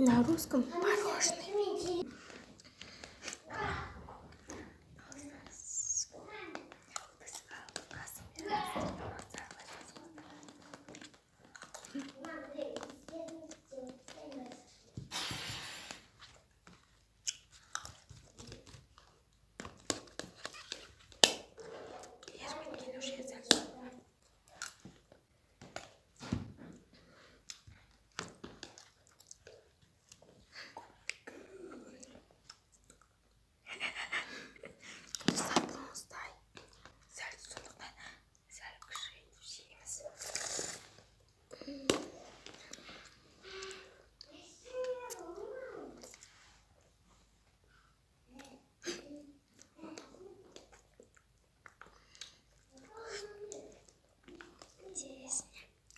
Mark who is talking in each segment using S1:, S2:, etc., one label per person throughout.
S1: На русском пирожный.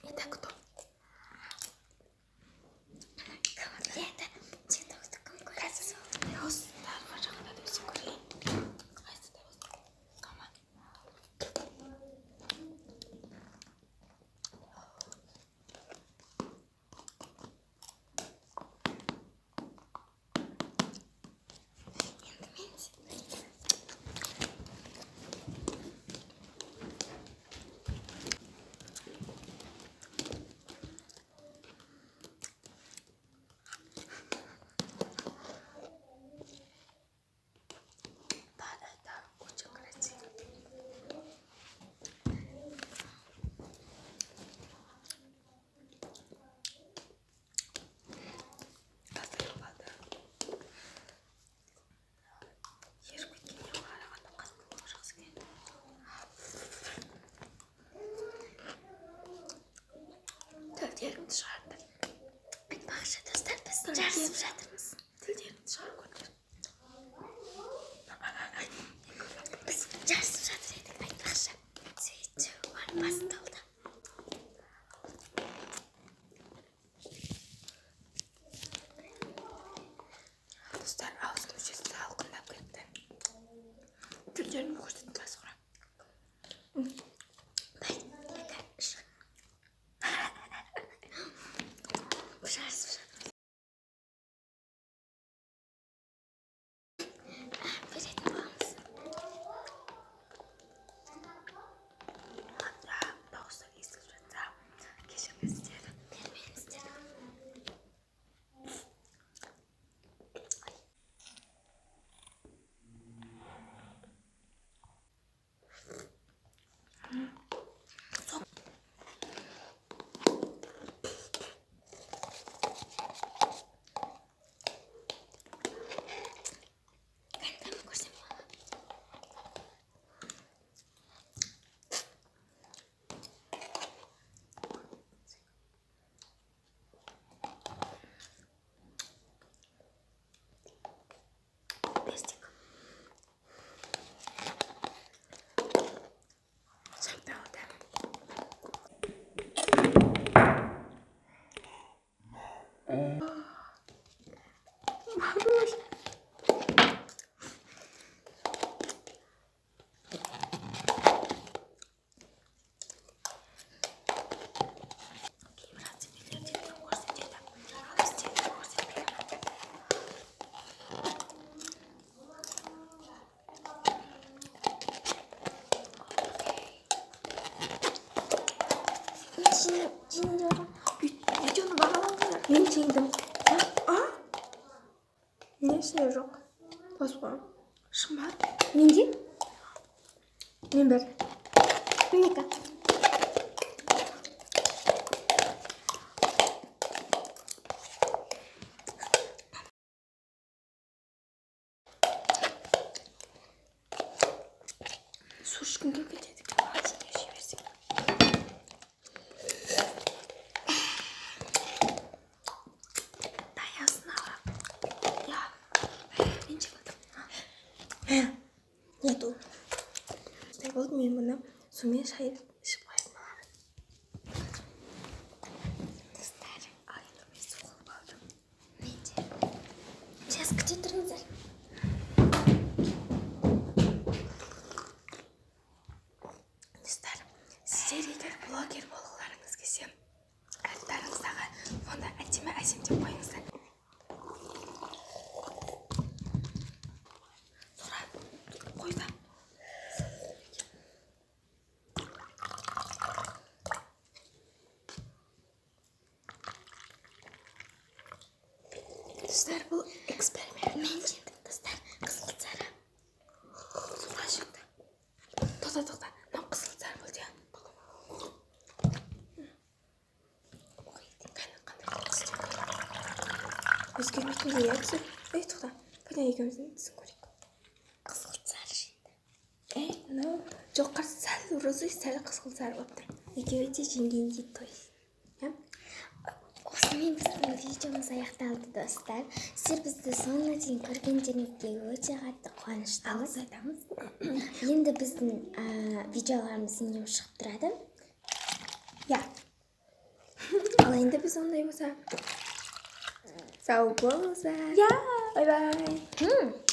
S1: Это кто? Это цветок такой красивый. Роз, да, хорошо, надо все курить. Тілдерімді шығарды. Айтпақшы достар, біз жарысып жатырмыз. Тілдерімді шығарып көрдік. Біз жарысып жатыр едік, айтпақшы. Сөйтіп, басталды. Достар, аузым мүшесі салқындап кетті. Тілдерімді көрсетті sonra. Видеоны бағалаңыздар. Мен жеңдім. Не ішінде жоқ? Бос қой. Шықма. Менде? Мен бір. Мінекі. Су ішкім келіп кетеді. Нету. Вот мен бұны сумен шайып ішіп қойып қаламын. Достар, енді мен су қылып алдым. Менде. Сейчас күте тұрыңыздар. Достар, сіздер егер блогер болғыларыңыз келсе, аттарыңыздағы фонда әдемі деп қойыңыздар. Dostlar bu eksperiment. Menşindim dostlar. Kızıl sarı. Suға шықты. Тоқта. Мынау қызыл сары болды ya. Өзгермейтін де иә түсір. Ей тоқта. Пәлен екеуміздің түсін көрейік. Қызыл сары şimdi. Мынау жоқ қарсы сәл розы сәл қызыл сары болып тұр. Екеуі де жеңгендей той.
S2: Осымен біздің видеомыз аяқталды достар. Сіздер бізді соңына дейін көргендеріңізге өте қатты қуаныштымыз. Енді біздің видеоларымыз үнемі шығып тұрады.
S1: Ja. Ал енді біз ондай болса. Сау болыңыздар.
S2: Ja.
S1: Bye bye.